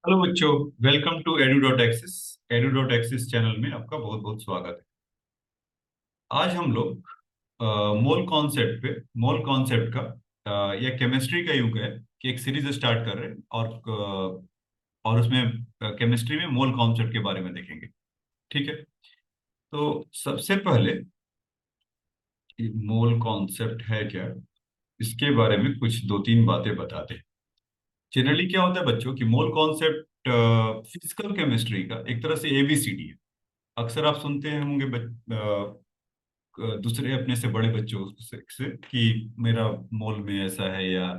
Hello बच्चों, welcome to edu.axis। edu.axis channel में आपका बहुत बहुत स्वागत है। आज हम लोग मोल कॉन्सेप्ट का या केमिस्ट्री का युग है कि एक सीरीज स्टार्ट कर रहे हैं और उसमें केमिस्ट्री में मोल कॉन्सेप्ट के बारे में देखेंगे। ठीक है। तो सबसे पहले मोल कॉन्सेप्ट है क्या, इसके बारे में कुछ दो तीन बातें बताते हैं। जनरली क्या होता है बच्चों कि मोल कॉन्सेप्ट फिजिकल केमिस्ट्री का एक तरह से एबीसीडी है। अक्सर आप सुनते हैं होंगे दूसरे अपने से बड़े बच्चों से कि मेरा मोल में ऐसा है, या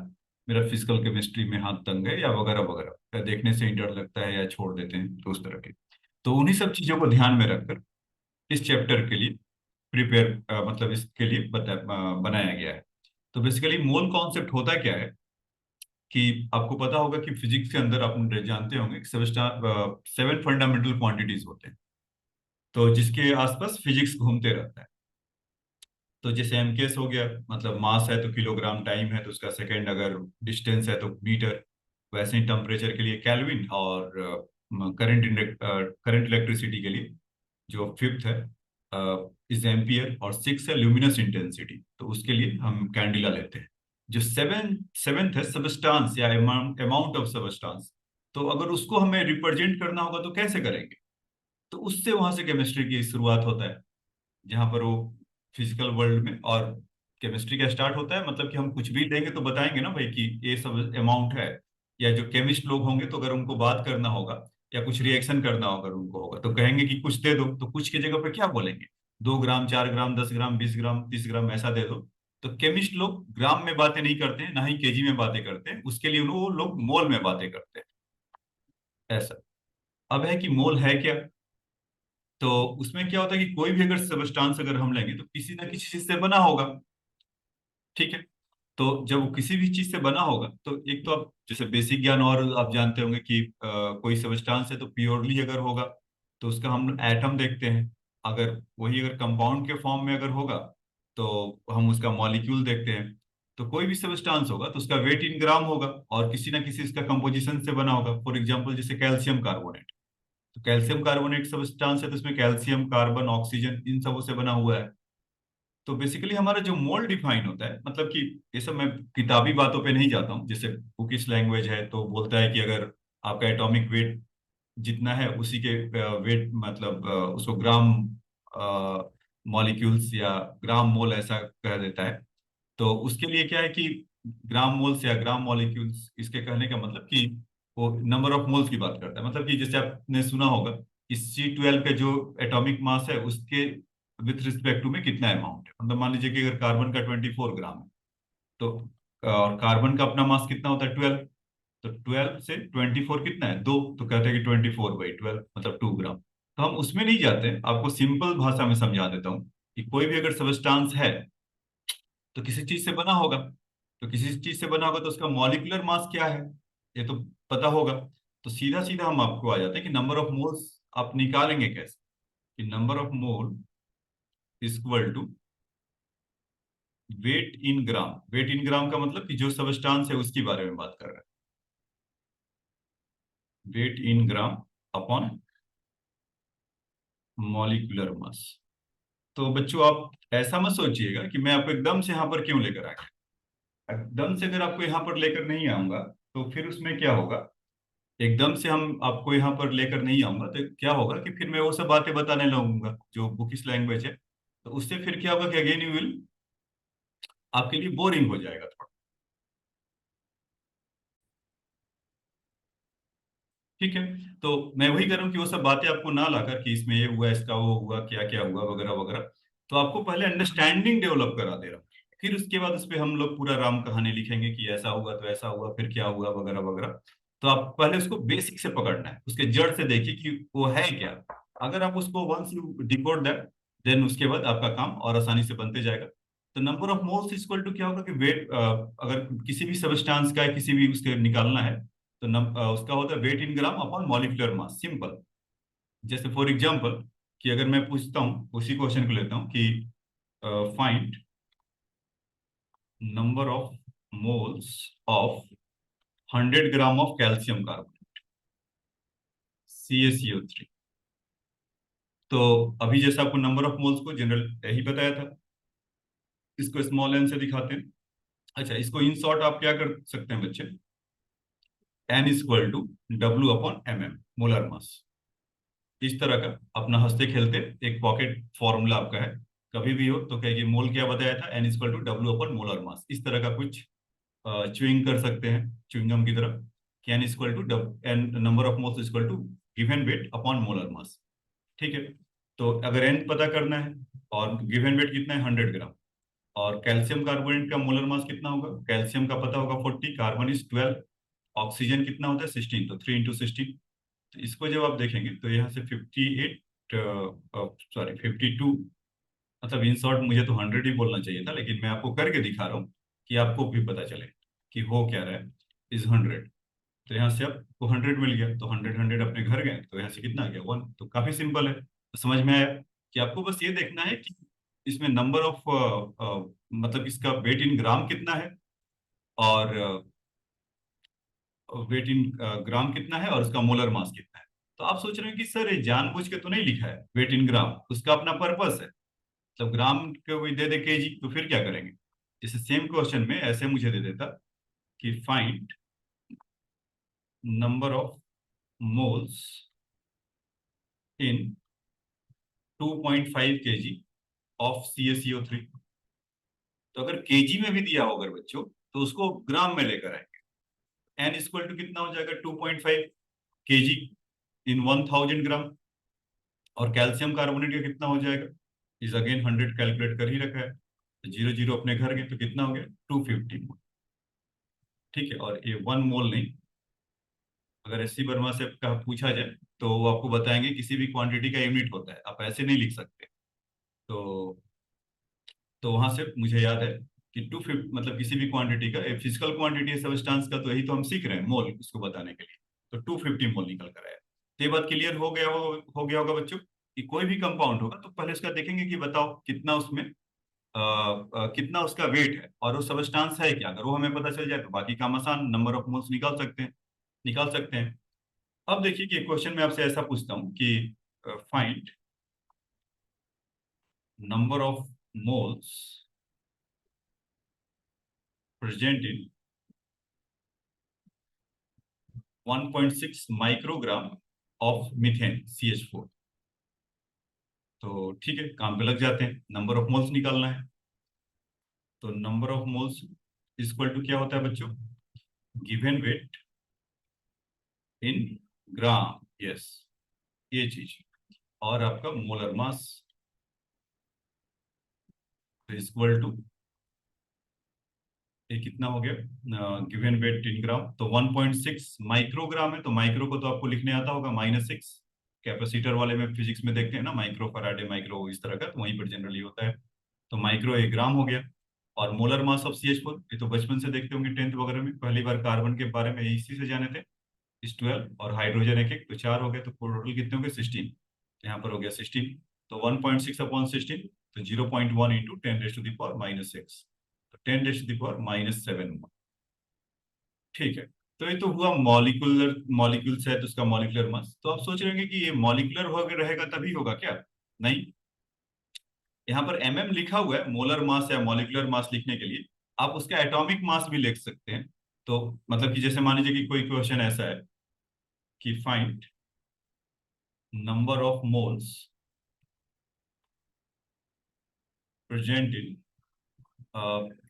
मेरा फिजिकल केमिस्ट्री में हाथ तंग है, या वगैरह वगैरह, या देखने से ही डर लगता है, या छोड़ देते हैं, तो उस तरह के। तो उन्हीं सब चीजों को ध्यान में रखकर इस चैप्टर के लिए प्रिपेयर मतलब इसके लिए बनाया गया है। तो बेसिकली मोल कॉन्सेप्ट होता क्या है कि आपको पता होगा कि फिजिक्स के अंदर आप जानते होंगे कि सेवन फंडामेंटल क्वांटिटीज होते हैं, तो जिसके आसपास फिजिक्स घूमते रहता है। तो जैसे एमकेएस हो गया, मतलब मास है तो किलोग्राम, टाइम है तो उसका सेकंड, अगर डिस्टेंस है तो मीटर। वैसे ही टेम्परेचर के लिए केल्विन, और करंट इलेक्ट्रिसिटी के लिए जो फिफ्थ है इज एम्पियर, और सिक्स है ल्यूमिनस इंटेंसिटी, तो उसके लिए हम कैंडिला लेते हैं। जो सेवेंथ है सबस्टांस या अमाउंट ऑफ सबस्टांस। तो अगर उसको हमें रिप्रेजेंट करना होगा तो कैसे करेंगे? तो उससे वहां से केमिस्ट्री की शुरुआत होता है, जहां पर वो फिजिकल वर्ल्ड में। और केमिस्ट्री का स्टार्ट होता है मतलब कि हम कुछ भी देंगे तो बताएंगे ना भाई कि ये सब अमाउंट है। या जो केमिस्ट लोग होंगे तो अगर उनको बात करना होगा या कुछ रिएक्शन करना होगा उनको होगा तो कहेंगे कि कुछ दे दो, तो कुछ की जगह पे क्या बोलेंगे? 2 ग्राम, 4 ग्राम, 10 ग्राम, 20 ग्राम, 30 ग्राम ऐसा दे दो। तो केमिस्ट लोग ग्राम में बातें नहीं करते हैं, ना ही केजी में बातें करते हैं, उसके लिए वो लोग मोल में बातें करते हैं। ऐसा। अब है कि मोल है क्या। तो उसमें क्या होता है कि कोई भी अगर सबस्टांस अगर हम लेंगे तो किसी ना किसी चीज से बना होगा। ठीक है। तो जब वो किसी भी चीज से बना होगा तो एक तो आप जैसे बेसिक ज्ञान और आप जानते होंगे कि कोई सबस्टांस है तो प्योरली अगर होगा तो उसका हम एटम देखते हैं। अगर वही अगर कंपाउंड के फॉर्म में अगर होगा तो हम उसका मॉलिक्यूल देखते हैं। तो कोई भी सबस्टांस होगा तो उसका वेट इन ग्राम होगा, और किसी ना किसी इसका कंपोजिशन से बना होगा। फॉर एग्जांपल जैसे कैल्शियम कार्बोनेट। तो कैल्शियम कार्बोनेट सबस्टांस है तो इसमें कैल्शियम, कार्बन, ऑक्सीजन इन सबों से बना हुआ है। तो बेसिकली हमारा जो मोल डिफाइन होता है, मतलब कि ये सब मैं किताबी बातों पे नहीं जाता हूँ। जैसे बुकिश लैंग्वेज है तो बोलता है कि अगर आपका एटॉमिक वेट जितना है उसी के वेट, मतलब उसको ग्राम मॉलिक्यूल्स या ग्राम मोल ऐसा कह देता है। तो उसके लिए क्या है कि ग्राम मोल्स या ग्राम मॉलिक्यूल्स, इसके कहने का मतलब कि वो नंबर ऑफ मोल्स की बात करता है। मतलब कि जैसे आपने सुना होगा कि C12 का जो एटॉमिक मास है उसके विथ रिस्पेक्ट टू में कितना अमाउंट है। मतलब मान लीजिए कि अगर कार्बन का 24 ग्राम है तो और कार्बन का अपना मास कितना होता है 12। तो 12 से 24 कितना है, 2, तो कहते हैं कि 24/12 मतलब 2 ग्राम। तो हम उसमें नहीं जाते, आपको सिंपल भाषा में समझा देता हूँ कि कोई भी अगर सबस्टांस है तो किसी चीज से बना होगा। तो किसी चीज से बना होगा तो उसका मॉलिक्यूलर मास क्या है, ये तो पता होगा। तो सीधा सीधा हम आपको आ जाते हैं कि नंबर ऑफ मोल्स आप निकालेंगे कैसे। कि number of mole is equal to weight in gram. Weight in gram का मतलब कि जो सबस्टांस है उसके बारे में बात कर रहा है। Weight in gram upon molecular मास। तो बच्चों आप ऐसा मत सोचिएगा कि मैं आपको एकदम से यहाँ पर क्यों लेकर आ गया। एकदम से अगर आपको यहाँ पर लेकर नहीं आऊंगा तो फिर उसमें क्या होगा। एकदम से हम आपको यहाँ पर लेकर नहीं आऊंगा तो क्या होगा कि फिर मैं वो सब बातें बताने लगूंगा जो बुकिश लैंग्वेज है। तो उससे फिर क्या होगा कि अगेन यू विल, आपके लिए बोरिंग हो जाएगा थोड़ा। ठीक है। तो मैं वही करूँ कि वो सब बातें आपको ना लाकर कि इसमें ये हुआ, इसका वो हुआ, क्या क्या हुआ, वगैरह वगैरह। तो आपको पहले अंडरस्टैंडिंग डेवलप करा दे रहा हूँ। फिर उसके बाद उस पर हम लोग पूरा राम कहानी लिखेंगे कि ऐसा हुआ तो ऐसा हुआ, फिर क्या हुआ, वगैरह वगैरह। तो आप पहले उसको बेसिक से पकड़ना है, उसके जड़ से देखिए कि वो है क्या। अगर आप उसको once you decode that, then उसके बाद आपका काम और आसानी से बनते जाएगा। तो number of moles equal to क्या होगा कि वेट, अगर किसी भी सबस्टांस का है, किसी भी उसके निकालना है तो उसका होता है weight in gram upon molecular mass, simple. जैसे फॉर एग्जांपल कि अगर मैं पूछता हूँ, उसी क्वेश्चन को लेता हूँ कि find number of moles of 100 gram of calcium carbonate. CaCO3। तो अभी जैसे आपको नंबर ऑफ मोल्स को जनरल यही बताया था, इसको स्मॉल एन से दिखाते हैं। अच्छा, इसको इन शॉर्ट आप क्या कर सकते हैं बच्चे, N equal to W/mm, molar mass. इस तरह का अपना हंसते खेलते एक पॉकेट फॉर्मूला आपका है, कभी भी हो तो कहेगी मोल क्या बताया था, N इक्वल टू W/मोलर मास। इस तरह का कुछ च्युइंग कर सकते हैं, च्युइंगम की तरह, कि N equal to N number of moles equal to given weight upon molar mass. ठीक है, तो अगर N पता करना है और गिवन वेट कितना है 100 ग्राम, और कैल्शियम कार्बोनेट का मोलर मास कितना होगा, कैल्शियम का पता होगा 40, कार्बन इज 12, ऑक्सीजन कितना होता है 16, तो 3 × 16। तो इसको जब आप देखेंगे तो यहाँ से 58, सॉरी 52, मतलब इन शॉर्ट मुझे तो 100 ही बोलना चाहिए था, लेकिन मैं आपको करके दिखा रहा हूँ कि आपको भी पता चले कि हो क्या रहा है, इज 100। तो यहाँ से आपको 100 मिल गया, तो 100 अपने घर गए, तो यहाँ से कितना आ गया 1। तो काफी सिंपल है, तो समझ में आया कि आपको बस ये देखना है कि इसमें नंबर ऑफ मतलब इसका वेट इन ग्राम कितना है, और वेट इन ग्राम कितना है, और उसका मोलर मास कितना है। तो आप सोच रहे हैं कि सर ये जानबूझ के तो नहीं लिखा है वेट इन ग्राम, उसका अपना पर्पस है, तो ग्राम को कोई दे दे केजी तो फिर क्या करेंगे। जैसे सेम क्वेश्चन में ऐसे मुझे दे देता कि find number of moles in 2.5 KG of CaCO3। तो अगर केजी में भी दिया होगा बच्चों, तो उसको ग्राम में लेकर आएंगे। N इक्वल टू कितना हो जाएगा 2.5 केजी इन 1000 ग्राम, और कैल्शियम कार्बोनेट का कितना हो जाएगा, इज अगेन 100 कैलकुलेट कर ही रखा है, तो 0 0 अपने घर गए, तो कितना हो गया 250 मोल। ठीक है, और ये 1 मोल नहीं, अगर एससी वर्मा से का पूछा जाए तो वो आपको बताएंगे किसी भी क्वांटिटी का यूनिट होता है, आप ऐसे नहीं लिख सकते। तो वहां से मुझे याद है कि 250 मतलब किसी भी क्वांटिटी का फिजिकल क्वांटिटी है सब्सटेंस का, तो यही तो हम सीख रहे हैं मोल इसको बताने के लिए। तो 250 मोल निकल कर आया। तो ये बात क्लियर हो गया होगा बच्चों कि कोई भी कंपाउंड होगा तो पहले उसका देखेंगे कि बताओ कितना उसमें कितना उसका वेट है, और वो सब्सटेंस है क्या। अगर वो हमें पता चल जाए तो बाकी काम आसान, नंबर ऑफ मोल्स निकाल सकते हैं। अब देखिए कि क्वेश्चन में आपसे ऐसा पूछता हूँ कि find number of moles present in 1.6 microgram of methane CH4। तो ठीक है, काम पे लग जाते हैं, नंबर ऑफ मोल्स निकालना है। तो number of moles equal to क्या होता है बच्चों, given weight in gram, yes, ये चीज, और आपका मोलर मास इक्वल टू, ये कितना हो गया, गिवन वेट इन ग्राम, तो 1.6 माइक्रोग्राम है, तो माइक्रो को तो आपको लिखने आता होगा -6। कैपेसिटर वाले में फिजिक्स में देखते हैं ना, माइक्रो फराडे माइक्रो इस तरह का, तो वहीं पर जनरली होता है। तो माइक्रो 1 ग्राम हो गया। और मोलर मास ऑफ CH4, ये तो बचपन से देखते होंगे 10th वगैरह में, पहली बार कार्बन के बारे में इसी से जाने थे, इस 12, और हाइड्रोजन एक एक, तो 4 हो गए, तो टोटल कितने हो गए 16। यहाँ पर हो गया 16, तो 1.6/16, तो 0.1 इंटू 10⁻⁻6, तो 10⁻⁻7। ठीक है, तो ये तो हुआ मॉलिक्यूल्स है तो उसका मॉलिक्यूलर मास। तो आप सोच रहे होंगे कि ये मॉलिक्यूलर हो रहेगा तभी होगा क्या, नहीं। यहाँ पर लिखा हुआ है मोलर मास या मॉलिक्यूलर मास लिखने के लिए, आप उसका एटॉमिक मास भी लिख सकते हैं। तो मतलब कि जैसे मान लीजिए कि कोई क्वेश्चन ऐसा है कि find number of moles present in,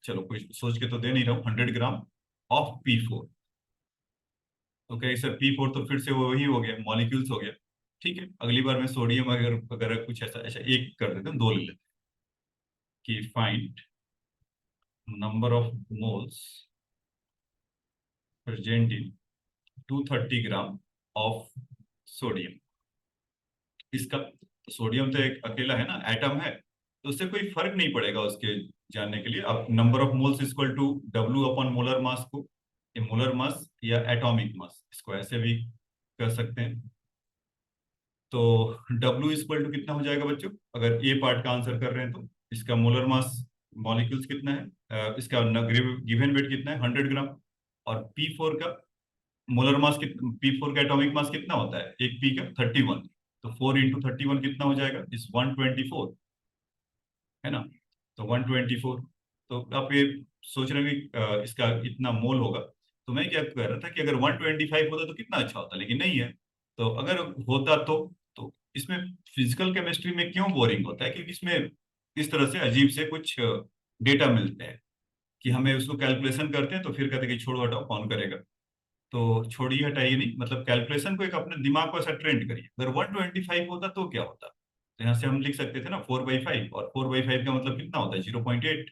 चलो कोई सोच के तो दे नहीं रहा हूँ, 100 ग्राम ऑफ P4। तो कहे सर P4 तो फिर से वो वही हो गया, मॉलिक्यूल्स हो गया। ठीक है, अगली बार में सोडियम अगर वगैरह कुछ ऐसा ऐसा एक कर देते हैं, 2 ले लेते हैं, कि find number of moles present in 230 gram of sodium. इसका सोडियम तो एक अकेला है ना, एटम है, तो उससे कोई फर्क नहीं पड़ेगा उसके जानने के लिए। अब number of moles equal to W/मोलर मास को, ये मोलर मास या एटॉमिक मास, इसको ऐसे भी कर सकते हैं। तो W इक्वल टू कितना हो जाएगा बच्चों, अगर ए पार्ट का आंसर कर रहे हैं तो इसका मोलर मास मॉलिक्यूल्स कितना है, इसका गिवन वेट कितना है 100 ग्राम, और P4 का मोलर मास कितना, P4 का एटॉमिक मास कितना होता है, एक पी का 31, तो 4 × 31 कितना हो जाएगा, इस 124, है ना। तो 124, तो आप ये सोच रहे हैं कि इसका इतना मोल होगा। तो मैं क्या कह रहा था कि अगर 125 होता तो कितना अच्छा होता, लेकिन नहीं है। तो अगर होता तो इसमें फिजिकल केमिस्ट्री में क्यों बोरिंग होता है, क्योंकि इसमें इस तरह से अजीब से कुछ डेटा मिलते हैं कि हमें उसको कैलकुलेशन करते हैं तो फिर कहते हैं कि छोड़ो हटाओ कौन करेगा। तो छोड़िए हटाइए नहीं, मतलब कैलकुलेशन को एक अपने दिमाग को ऐसा ट्रेंड करिए। अगर 125 होता तो क्या होता, तो यहाँ से हम लिख सकते थे ना 4/5, और 4/5 का मतलब कितना होता है, 0.8।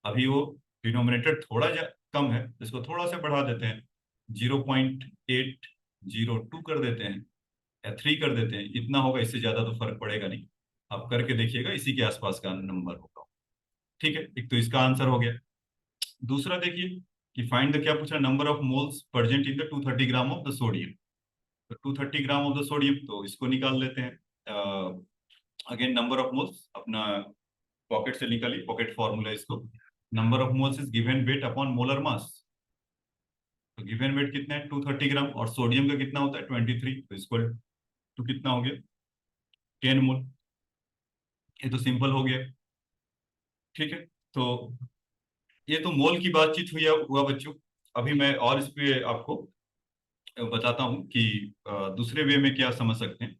अभी वो डिनोमिनेटर थोड़ा कम है, इसको थोड़ा सा बढ़ा देते हैं, 0.802 कर देते हैं या 3 कर देते हैं, इतना होगा, इससे ज्यादा तो फर्क पड़ेगा नहीं। आप करके देखिएगा, इसी के आसपास का नंबर होगा। ठीक है, एक तो इसका आंसर हो गया। दूसरा देखिए कि फाइंड द, क्या पूछा, number of moles present in the 230 gram of the sodium. तो 230 ग्राम ऑफ द सोडियम, तो इसको निकाल लेते हैं। अगेन नंबर ऑफ मोल्स अपना पॉकेट से निकालिए, पॉकेट फॉर्मूला इसको, number of moles is given weight upon molar मास। तो गिवन वेट कितना है, 230 ग्राम, और सोडियम का कितना होता है 23, तो इक्वल टू कितना हो गया, 10 मोल। ये तो सिंपल हो गया। ठीक है, तो ये तो मोल की बातचीत हुआ बच्चों। अभी मैं और इस पे आपको बताता हूँ कि दूसरे वे में क्या समझ सकते हैं।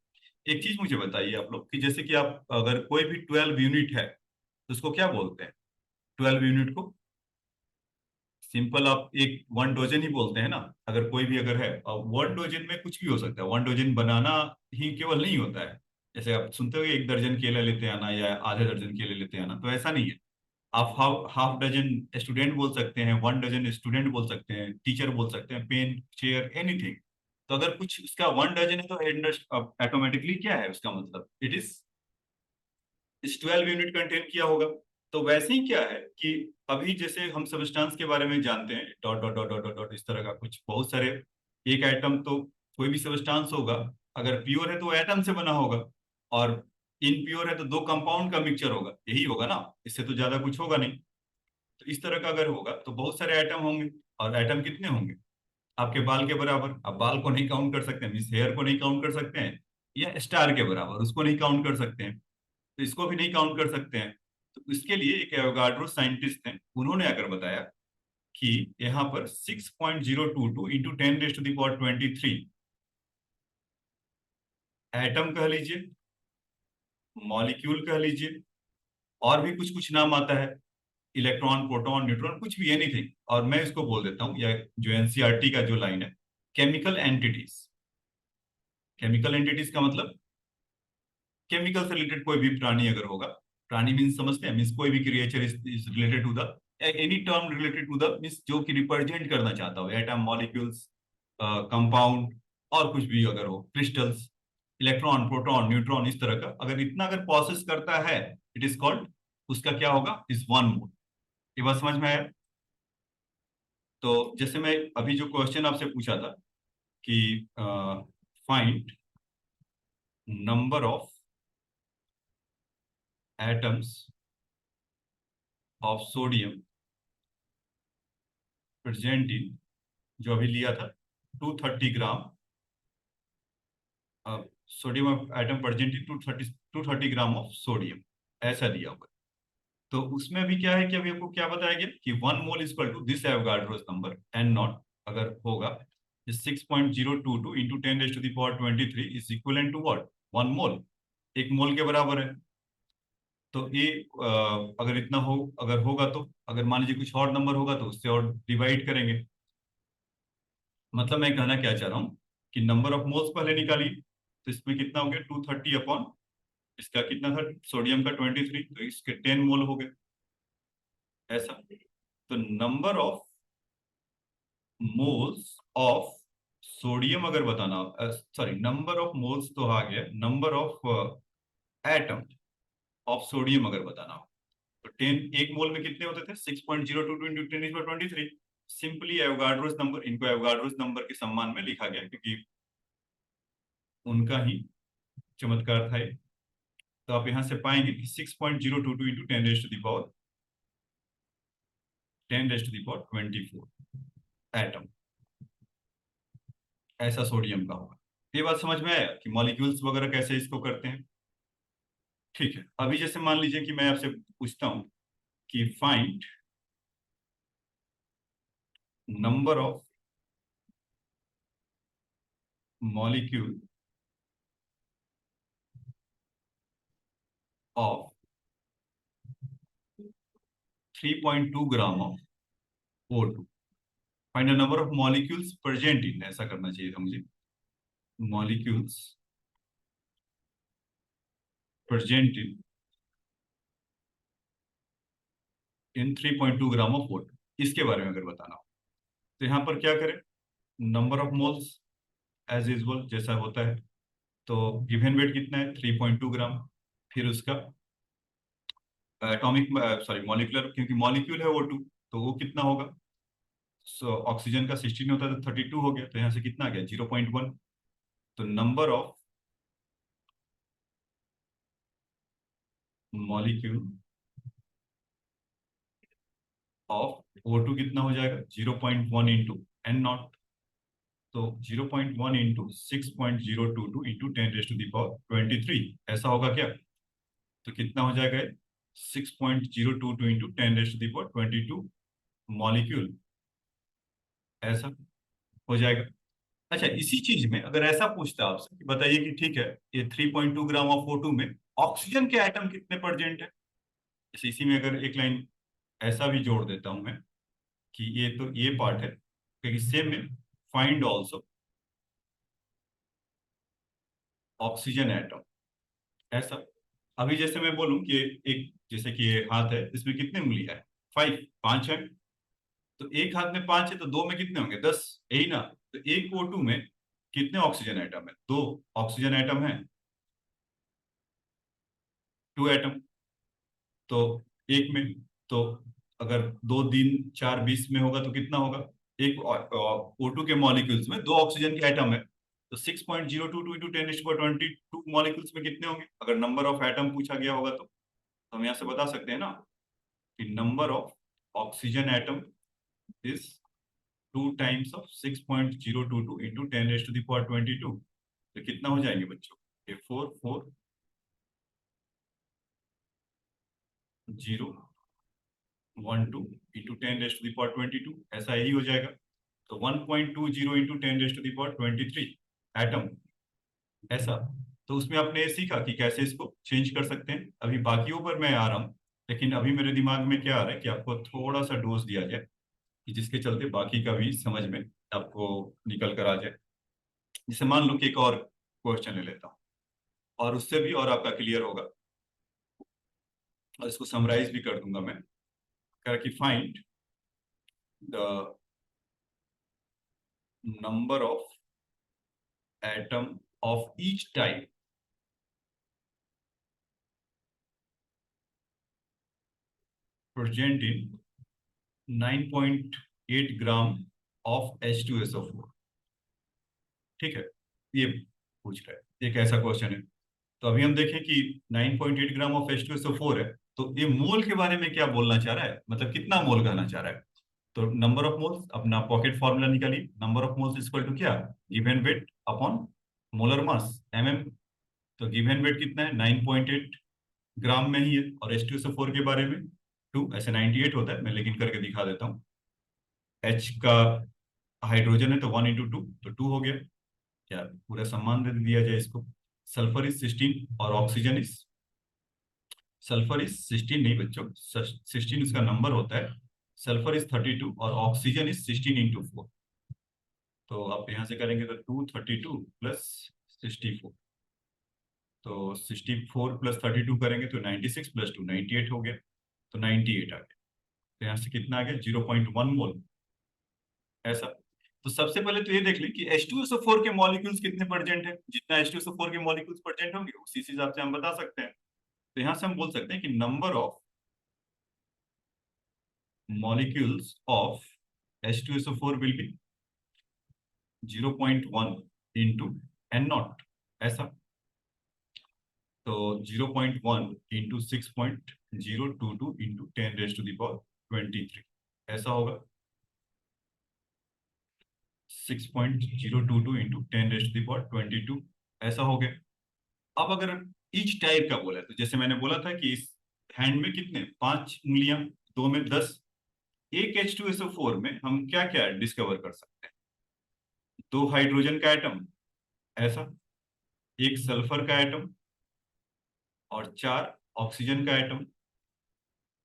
एक चीज मुझे बताइए आप लोग, कि जैसे कि आप अगर कोई भी 12 यूनिट है तो उसको क्या बोलते हैं, 12 यूनिट को सिंपल आप एक 1 डोजन ही बोलते हैं ना। अगर कोई भी अगर है, और 1 डोजन में कुछ भी हो सकता है, 1 डोजन बनाना ही केवल नहीं होता है। जैसे आप सुनते हो 1 दर्जन केला लेते आना या आधे दर्जन केले लेते आना, तो ऐसा नहीं है। आप हाफ हाफ डजन स्टूडेंट बोल सकते हैं, 1 डजन स्टूडेंट बोल सकते हैं, टीचर बोल सकते हैं, पेन चेयर एनीथिंग। तो अगर कुछ उसका 1 डजन है तो ऑटोमेटिकली क्या है उसका मतलब, इट इज इस 12 यूनिट कंटेन किया होगा। तो वैसे ही क्या है कि अभी जैसे हम सबस्टांस के बारे में जानते हैं, dot dot dot dot dot dot, इस तरह का कुछ बहुत सारे, एक एटम तो कोई भी सबस्टांस होगा, अगर प्योर है तो एटम से बना होगा, और इनप्योर है तो दो कंपाउंड का मिक्सचर होगा, यही होगा ना, इससे तो ज्यादा कुछ होगा नहीं। तो इस तरह का अगर होगा तो बहुत सारे एटम होंगे, और एटम कितने होंगे, आपके बाल के बराबर। आप बाल को नहीं काउंट कर सकते हैं, मीन्स हेयर को नहीं काउंट कर सकते हैं, या स्टार के बराबर उसको नहीं काउंट कर सकते हैं, तो इसको भी नहीं काउंट कर सकते हैं। तो इसके लिए एक एवोगाड्रो साइंटिस्ट हैं, उन्होंने आकर बताया कि यहाँ पर 6.022 इंटू 10⁻23 एटम कह लीजिए, मॉलिक्यूल कह लीजिए, और भी कुछ कुछ नाम आता है, इलेक्ट्रॉन प्रोटॉन न्यूट्रॉन कुछ भी एनीथिंग, और मैं इसको बोल देता हूँ, या जो एनसीईआरटी का जो लाइन है, केमिकल एंटिटीज। केमिकल एंटिटीज का मतलब केमिकल से रिलेटेड कोई भी प्राणी अगर होगा, प्राणी मीन्स समझते हैं, मीन्स कोई भी creature is related to the, any term related to the, means जो कि रिप्रेजेंट करना चाहता हो, एटम, मॉलिक्यूल्स, कंपाउंड, और कुछ भी अगर हो, क्रिस्टल्स, इलेक्ट्रॉन प्रोटॉन न्यूट्रॉन, इस तरह का अगर इतना अगर प्रोसेस करता है, इट इज कॉल्ड, उसका क्या होगा, इज 1 मोल। ये बात समझ में आया। तो जैसे मैं अभी जो क्वेश्चन आपसे पूछा था कि find number of atoms of sodium present in, जो अभी लिया था 230 gram, sodium atom present in 230 gram of sodium, ऐसा दिया हुआ है। तो उसमें भी क्या है कि अभी आपको क्या बताया गया कि 1 mole is equal to this Avogadro's number N not, अगर होगा 6.022 into 10⁻23 is equal to what, 1 mole, 1 mole के बराबर है। तो ये अगर इतना हो, अगर होगा तो, अगर मान लीजिए कुछ और नंबर होगा तो उससे और डिवाइड करेंगे। मतलब मैं कहना क्या चाह रहा हूँ कि नंबर ऑफ मोल्स पहले निकालिए, तो इसमें कितना हो गया 230 अपॉन, इसका कितना था सोडियम का 23, तो इसके 10 मोल हो गए, ऐसा। तो number of moles of sodium अगर बताना, सॉरी, नंबर ऑफ मोल्स तो आ गया, number of atom of sodium अगर बताना हो, तो 1 मोल में कितने होते थे, 6.022 इंटू 10⁻23। सिंपली एवोगाड्रोस नंबर, इनको एवोगाड्रोस नंबर के सम्मान में लिखा गया, क्योंकि उनका ही चमत्कार था ये। तो आप यहां से पाएंगे कि 6.022 इंटू 10⁻24 एटम। ऐसा सोडियम का होगा। ये बात समझ में आया कि मॉलिक्यूल्स वगैरह कैसे इसको करते हैं। ठीक है, अभी जैसे मान लीजिए कि मैं आपसे पूछता हूं कि find number of molecule of 3.2 gram of O2। Find the number of molecules present in, ऐसा करना चाहिए था मुझे, molecules present in 3.2 gram of O2। इसके बारे में अगर बताना हो तो यहाँ पर क्या करें, number of moles as usual जैसा होता है, तो गिवन वेट कितना है 3.2 ग्राम, फिर उसका एटॉमिक, सॉरी मॉलिक्यूलर, क्योंकि मॉलिक्यूल है O2 तो वो कितना होगा, सो ऑक्सीजन का 16 होता है तो 32 हो गया, तो यहाँ से कितना आ गया 0.1। तो number of molecule of O2 कितना हो जाएगा 0.1 इंटू एन नॉट, तो 0.1 इंटू 6.022 इंटू 10⁻23 ऐसा होगा क्या, तो कितना हो जाएगा 6.022 इंटू 10⁻22 मॉलिक्यूल, ऐसा हो जाएगा। अच्छा, इसी चीज में अगर ऐसा पूछता आपसे कि बताइए कि ठीक है ये 3.2 ग्राम ऑफ O2 में ऑक्सीजन के एटम कितने प्रेजेंट है, जैसे इसी में अगर एक लाइन ऐसा भी जोड़ देता हूं मैं कि ये तो ये पार्ट है, क्योंकि सेम में फाइंड ऑल्सो ऑक्सीजन एटम, ऐसा। अभी जैसे मैं बोलूं कि एक, जैसे कि ये हाथ है इसमें कितने उंगली है, 5, 5 है, तो एक हाथ में 5 है तो दो में कितने होंगे 10, यही ना। तो एक O2 में कितने ऑक्सीजन एटम है, 2 ऑक्सीजन एटम है, 2 एटम। तो एक में, तो अगर 2 3 4 20 में होगा तो कितना होगा, एक O2 के मॉलिक्यूल्स में 2 ऑक्सीजन के एटम है, तो 6.022 इंटू 10⁻22 मॉलिक्यूल्स में कितने होंगे, अगर नंबर ऑफ एटम पूछा गया होगा तो हम यहाँ से बता सकते हैं ना कि number of oxygen atom is 2 times of 6.022 into 10⁻22। तो कितना हो जाएंगे बच्चों, ये 4402 इंटू 10⁻22 ऐसा यही हो जाएगा, तो 1.20 इंटू 10⁻23 एटम, ऐसा। तो उसमें आपने सीखा कि कैसे इसको चेंज कर सकते हैं, अभी बाकियों पर मैं आ रहा हूँ, लेकिन अभी मेरे दिमाग में क्या आ रहा है कि आपको थोड़ा सा डोज दिया जाए कि जिसके चलते बाकी का भी समझ में आपको निकल कर आ जाए। जैसे मान लो कि एक और क्वेश्चन ले लेता हूँ और उससे भी और आपका क्लियर होगा, और इसको समराइज भी कर दूंगा मैं, कर कि find the number of atom of each type present in 9.8 gram of H2SO4। ठीक है, ये पूछ रहा है, एक ऐसा क्वेश्चन है। तो अभी हम देखें कि 9.8 ग्राम ऑफ H2SO4 है, तो ये मोल के बारे में क्या बोलना चाह रहा है, मतलब कितना मोल कहना चाह रहा है। तो नंबर ऑफ मोल्स, अपना पॉकेट फॉर्मूला निकालिए, number of moles equal to क्या, given weight upon molar mass mm। तो गिवन वेट कितना है 9.8 ग्राम में ही है, और H2SO4 के बारे में 2, ऐसे 98 होता है, मैं लेकिन करके दिखा देता हूँ। H का हाइड्रोजन है तो 1 इंटू 2 तो 2 हो गया, क्या पूरा सम्मान दे दिया जाए इसको। सल्फर इज 16 और ऑक्सीजन इज, सल्फर इज 16 नहीं बच्चों, 16 उसका नंबर होता है, सल्फर इज 32 और ऑक्सीजन इज 16 इंटू 4। तो आप यहाँ से करेंगे तो 232 प्लस 64, तो 64 प्लस 32 करेंगे तो 96 प्लस 2 98 हो गया, तो 98 आ गया। तो यहाँ से कितना आ गया 0.1 मोल, ऐसा। तो सबसे पहले तो ये देख लें कि H2SO4 के मॉलिक्यूल्स कितने प्रेजेंट है, जितना H2SO4 के मॉलिक्यूल्स प्रेजेंट होंगे उसी हिसाब से हम बता सकते हैं। तो यहाँ से हम बोल सकते हैं कि number of molecules of H2SO4 will be 0.1 into n naught, ऐसा। तो 0.1 into 6.022 into 10⁻23 ऐसा होगा। 6.022 इंटू 10⁻²², ऐसा हो गया। अब अगर ईच टाइप का बोला है, तो जैसे मैंने बोला था कि इस हैंड में कितने 5 उंगलियां, दो में 10। एक H2SO4 में हम क्या क्या डिस्कवर कर सकते हैं? दो हाइड्रोजन का एटम, ऐसा, एक सल्फर का एटम, और 4 ऑक्सीजन का एटम।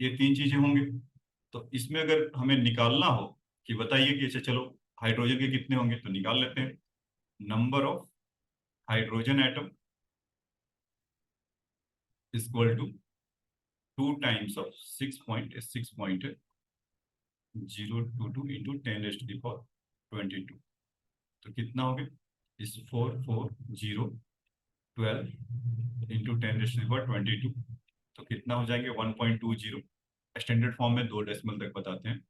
ये 3 चीजें होंगे। तो इसमें अगर हमें निकालना हो कि बताइए कि अच्छा चलो हाइड्रोजन के कितने होंगे, तो निकाल लेते हैं। Number of hydrogen atom is equal to 2 times of 6.022 into 10⁻²²। तो कितना हो गया? इस 44012 इंटू 10⁻²²। तो कितना हो जाएंगे? 1.20। स्टैंडर्ड फॉर्म में 2 डेसिमल तक बताते हैं,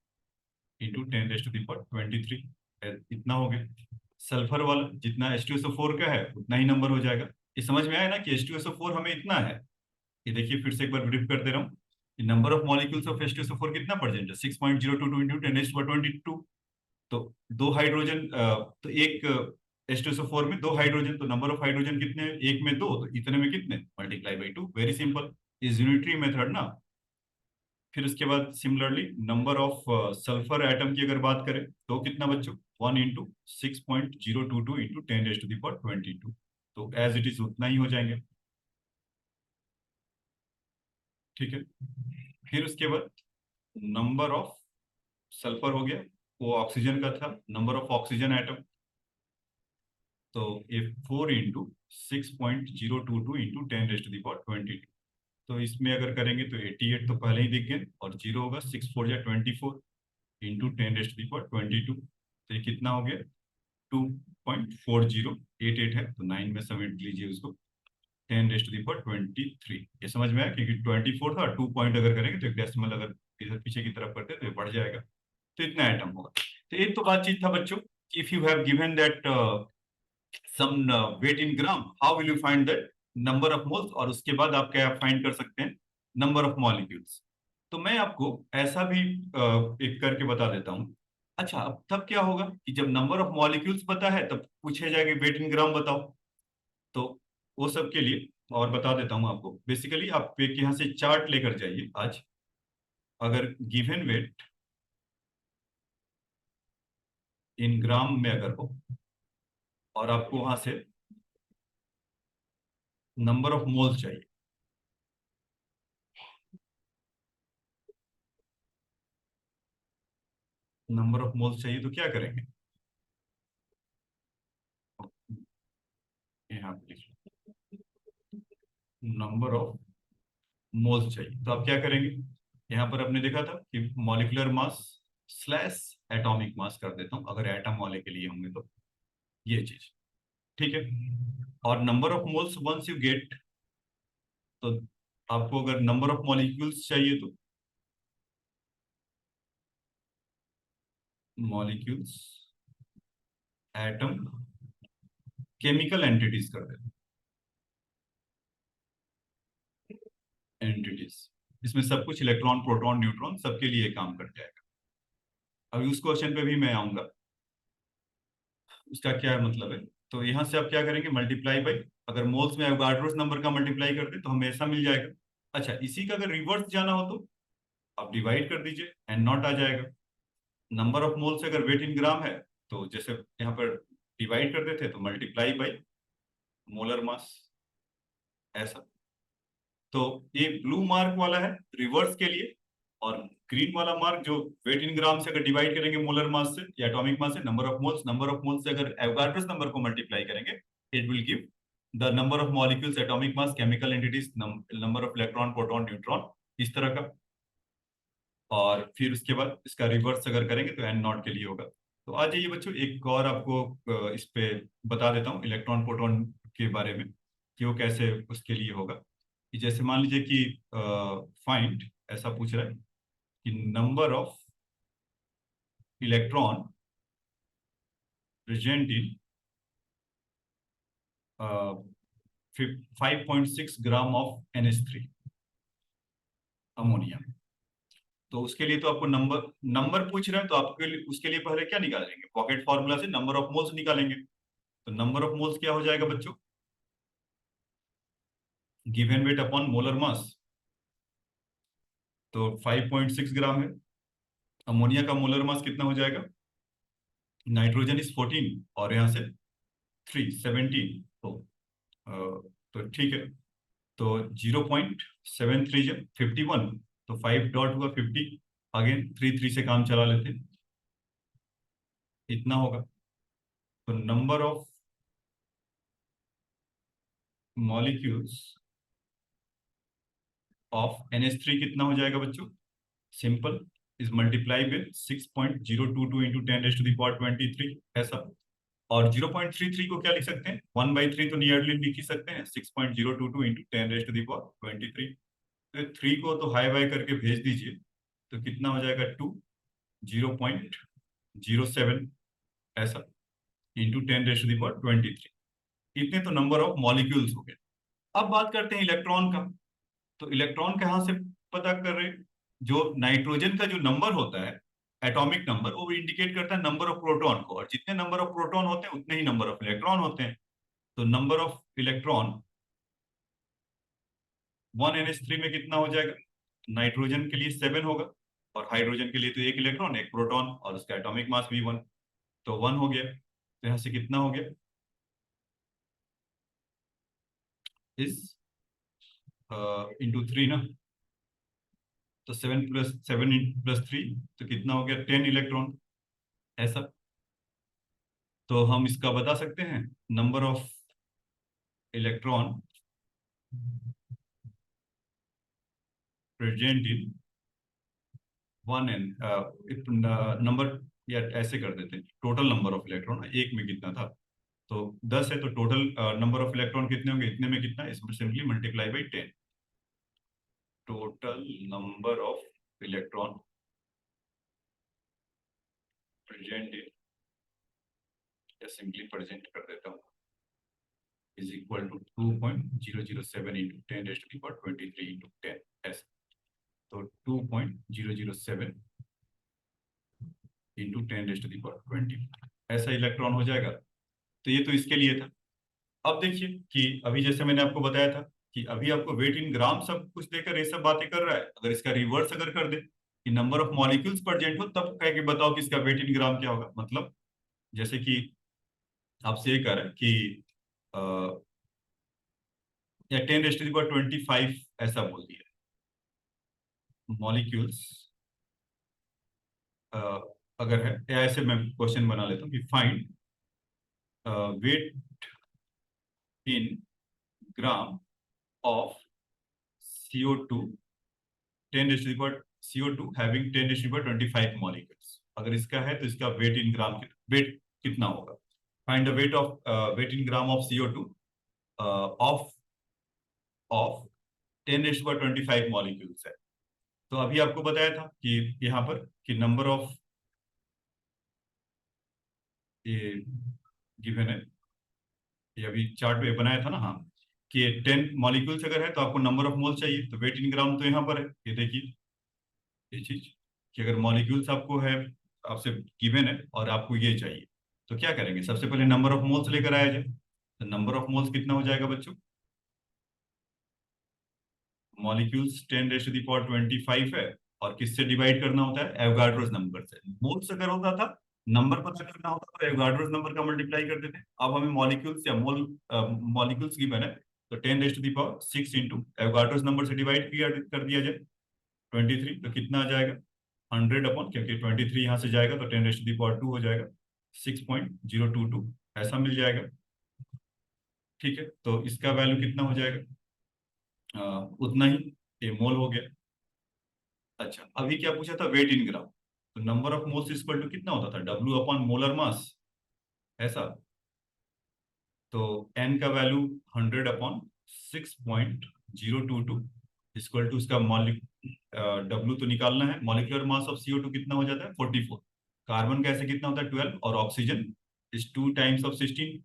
इंटू 10⁻23। इतना हो गया। सल्फर वाला जितना H2SO4 का है उतना ही नंबर हो जाएगा। ये समझ में आया ना कि H2SO4 हमें इतना है। ये देखिए फिर से एक बार ब्रीफ कर दे रहा हूँ। Number of molecules of H2SO4 कितना प्रेजेंट है? 6.022 इंटू 10⁻²²। तो दो हाइड्रोजन, तो एक H2SO4 में दो हाइड्रोजन, तो नंबर ऑफ हाइड्रोजन कितने हैं? एक में दो, तो इतने में कितने? Multiply by 2। Very simple, is unitary method ना। फिर उसके बाद similarly number of sulphur atom की अगर बात करें तो कितना बच्चों? 1 इंटू 6.022 इंटू 10⁻²²। तो एज इट इज उतना ही हो जाएंगे। ठीक है। फिर उसके बाद नंबर ऑफ सल्फर हो गया, वो ऑक्सीजन का था। नंबर ऑफ ऑक्सीजन एटम, तो ये 4 इंटू 6.022 इंटू 10⁻²²। तो इसमें अगर करेंगे तो 88 तो पहले ही दिख गए, और जीरो होगा 6 4 जा 24 इंटू 10⁻²²। तो ये कितना हो गया? 2.4088 है, तो 9 में समेट लीजिए उसको। 10⁻23। ये समझ में आया, क्योंकि 24 था, 2 पॉइंट अगर करेंगे तो एक डेसिमल अगर इधर पीछे की तरफ करते तो ये बढ़ जाएगा। तो इतना एटम होगा। तो एक तो बातचीत था बच्चों, if you have given that some weight in gram, how will you find that number of moles? और उसके बाद आप क्या फाइंड कर सकते हैं? Number of molecules. तो मैं आपको ऐसा भी एक करके बता देता हूँ। अच्छा, अब तब क्या होगा कि जब नंबर ऑफ मॉलिक्यूल्स पता है तब पूछे जाएगा वेट इन ग्राम बताओ। तो वो सब के लिए और बता देता हूँ आपको। बेसिकली आप एक यहाँ से चार्ट लेकर जाइए आज। अगर गिवन वेट इन ग्राम में अगर हो, और आपको वहां से नंबर ऑफ मोल्स चाहिए, नंबर ऑफ मोल्स चाहिए, तो क्या करेंगे? यहाँ पे नंबर ऑफ मोल्स चाहिए, तो आप क्या करेंगे? यहाँ पर आपने देखा था कि molecular mass slash atomic mass कर देता हूँ, अगर एटम वाले के लिए होंगे तो ये चीज। ठीक है। और number of moles once you get, तो आपको अगर नंबर ऑफ मॉलिक्यूल्स चाहिए तो मॉलिक्यूल्स एटम केमिकल एंटिटीज कर देते हैं। एंटिटीज, इसमें सब कुछ इलेक्ट्रॉन प्रोटॉन न्यूट्रॉन सबके लिए काम कर जाएगा। अभी उस क्वेश्चन पे भी मैं आऊंगा, उसका क्या मतलब है। तो यहाँ से आप क्या करेंगे? मल्टीप्लाई बाई, अगर मोल्स में एवोगाड्रोस नंबर का मल्टीप्लाई कर दे तो हमें ऐसा मिल जाएगा। अच्छा, इसी का अगर रिवर्स जाना हो तो आप डिवाइड कर दीजिए, एन नॉट आ जाएगा। नंबर ऑफ मोल्स अगर वेट इन ग्राम है तो जैसे यहाँ पर डिवाइड कर देते तो मल्टीप्लाई बाई मोलर मास, ऐसा। तो ये ब्लू मार्क वाला है रिवर्स के लिए, और ग्रीन वाला मार्क जो वेट इन ग्राम से अगर डिवाइड करेंगे मोलर मास से या एटॉमिक मास से, number of moles. Number of moles से अगर एवोगाड्रोस नंबर को मल्टीप्लाई करेंगे, it will give the number of molecules, atomic mass, chemical entities, number of electron proton neutron, इस तरह का। और फिर उसके बाद इसका रिवर्स अगर करेंगे तो एन नॉट के लिए होगा। तो आ जाइए बच्चों, एक और आपको इस पे बता देता हूँ इलेक्ट्रॉन प्रोटॉन के बारे में, कि वो कैसे उसके लिए होगा। कि जैसे मान लीजिए कि फाइंड, ऐसा पूछ रहा है कि number of electron present in 5.6 gram of NH3 ammonia. तो उसके लिए तो आपको नंबर नंबर पूछ रहे हैं, तो आपके लिए उसके लिए पहले क्या निकालेंगे, पॉकेट फार्मूला से नंबर ऑफ मोल्स निकालेंगे। तो नंबर ऑफ मोल्स क्या हो जाएगा बच्चों, गिवन वेट अपॉन मोलर मास। तो 5.6 ग्राम है। अमोनिया का मोलर मास कितना हो जाएगा, नाइट्रोजन इज 14 और यहाँ से 3 17, तो ठीक है। तो 0.73 जब 51, तो 5 डॉट हुआ 50, अगेन 3 से काम चला लेते हैं, इतना होगा। तो number of molecules of NH3 कितना हो जाएगा बच्चों, simple, is multiply with 6.022 into 10⁻23 ऐसा। और 0.33 को क्या लिख सकते हैं, 1/3 तो नियरली लिख ही सकते हैं, 6.022 इंटू 10⁻23। तो 3 को तो हाई बाई करके भेज दीजिए, तो कितना हो जाएगा 2, 0.07 ऐसा, इंटू 10⁻23। इतने तो नंबर ऑफ मॉलिक्यूल्स हो गए। अब बात करते हैं इलेक्ट्रॉन का। तो इलेक्ट्रॉन कहाँ से पता कर रहे हैं, जो नाइट्रोजन का जो नंबर होता है, एटॉमिक नंबर, वो इंडिकेट करता है नंबर ऑफ प्रोटॉन को, और जितने नंबर ऑफ प्रोटॉन होते हैं उतने ही नंबर ऑफ इलेक्ट्रॉन होते हैं। तो नंबर ऑफ इलेक्ट्रॉन 1 NH3 में कितना हो जाएगा, नाइट्रोजन के लिए 7 होगा, और हाइड्रोजन के लिए तो एक इलेक्ट्रॉन एक प्रोटॉन, और उसका एटॉमिक मास भी 1, तो 1 हो गया। तो यहाँ से कितना हो गया, इस इंटू 3 ना, तो 7 + 7 + 3, तो कितना हो गया 10 इलेक्ट्रॉन ऐसा। तो हम इसका बता सकते हैं, number of electron present in 1 n, number, या ऐसे कर देते हैं, टोटल नंबर ऑफ इलेक्ट्रॉन एक में कितना था, तो 10 है, तो टोटल नंबर ऑफ इलेक्ट्रॉन कितने होंगे, इतने में कितना, इसमें simply multiply by 10। Total number of electron present in, या सिंपली प्रेजेंट कर देता हूँ, is equal to 2.007 into 10⁻23 into 10 ऐसा। तो 2.007 इंटू 10⁻20 ऐसा इलेक्ट्रॉन हो जाएगा। तो ये तो इसके लिए था। अब देखिए कि अभी जैसे मैंने आपको बताया था कि अभी आपको वेट इन ग्राम सब कुछ देकर ये सब बातें कर रहा है, अगर इसका रिवर्स अगर कर दे कि नंबर ऑफ मॉलिक्यूल्स प्रेजेंट हो, तब कह के बताओ कि इसका वेट इन ग्राम क्या होगा। मतलब जैसे कि आपसे ये कह रहा है कि या 10⁻25 ऐसा बोल दिया, मॉलिक्यूल्स अगर है, या ऐसे मैं क्वेश्चन बना लेता हूँ कि find wait in gram of CO2 CO2 having 10⁻25 molecules. अगर इसका है तो इसका वेट इन ग्राम, वेट कितना होगा, find the weight of weight in gram of CO2 of of 10⁻25 molecules है। तो अभी आपको बताया था कि यहाँ पर कि नंबर ऑफ, ये गिवन है, ये अभी चार्ट पे बनाया था ना, हाँ, कि 10 मॉलिक्यूल्स अगर है तो आपको नंबर ऑफ मोल चाहिए, तो वेट इन ग्राम तो यहाँ पर है, ये देखिए ये चीज, कि अगर मॉलिक्यूल्स आपको है, आपसे गिवन है और आपको ये चाहिए, तो क्या करेंगे, सबसे पहले नंबर ऑफ मोल्स लेकर आया जाए। तो नंबर ऑफ मोल्स कितना हो जाएगा बच्चों, मॉलिक्यूल्स 10⁻25 है, और किससे डिवाइड करना होता है, एवोगाड्रोस नंबर से। मोल्स अगर होता था, नंबर पता करना होता तो एवोगाड्रोस नंबर का मल्टीप्लाई कर देते। अब हमें मॉलिक्यूल्स या मॉलिक्यूल्स गिवन है, तो 10⁻6 इंटू एवोगाड्रोस नंबर से डिवाइड किया कर दिया जाए 23, तो कितना आ जाएगा 100 अपॉन, क्योंकि 23 यहाँ से जाएगा तो 10⁻2 हो जाएगा 6.022 ऐसा मिल जाएगा। ठीक है, तो इसका वैल्यू कितना हो जाएगा, उतना ही, ये मोल हो गया। अच्छा, अभी क्या पूछा था, वेट इन ग्राम। तो number of moles equal to कितना होता था, W अपॉन मोलर मास ऐसा। तो n का वैल्यू 100 अपॉन 6.022 इक्वल टू उसका मॉलिक W तो निकालना है, मॉलिक्यूलर मास ऑफ CO2 कितना हो जाता है 44, कार्बन का ऐसे कितना होता है 12, और ऑक्सीजन इज 2 टाइम्स ऑफ 16,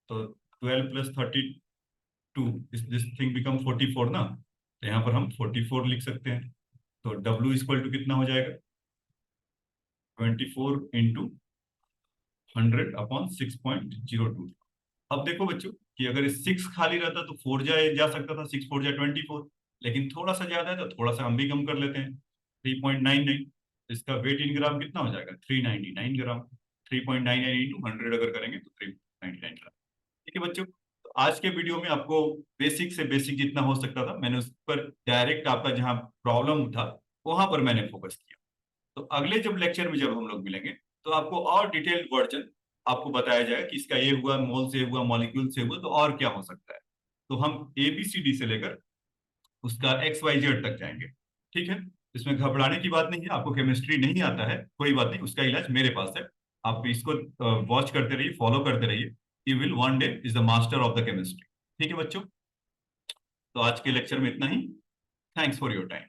तो 12 + 32, दिस थिंग बिकम 44 ना, तो यहाँ पर हम 44 लिख सकते हैं। तो W इक्वल टू कितना हो जाएगा, 24 इंटू 100/6.02। अब देखो बच्चों कि अगर 6 खाली रहता तो 4 जा सकता था, 6 4 जा 24, लेकिन थोड़ा सा ज्यादा है तो थोड़ा सा हम भी कम कर लेते हैं, 3.99। इसका वेट इन ग्राम कितना हो जाएगा, 399 ग्राम। 3.99 इंटू 100 अगर करेंगे तो 399 ग्राम। ठीक है बच्चों, तो आज के वीडियो में आपको बेसिक से बेसिक जितना हो सकता था मैंने उस पर डायरेक्ट, आपका जहाँ प्रॉब्लम था वहां पर मैंने फोकस किया। तो अगले जब लेक्चर में जब हम लोग मिलेंगे तो आपको और डिटेल्ड वर्जन आपको बताया जाएगा कि इसका ये हुआ, मोल से हुआ, मॉलिक्यूल से हुआ, तो और क्या हो सकता है। तो हम ABCD से लेकर उसका XYZ तक जाएंगे। ठीक है, इसमें घबराने की बात नहीं है। आपको केमिस्ट्री नहीं आता है, कोई बात नहीं, उसका इलाज मेरे पास है। आप इसको वॉच करते रहिए, फॉलो करते रहिए। You will one day is the master of the chemistry. ठीक है बच्चों, तो आज के लेक्चर में इतना ही। Thanks for your time.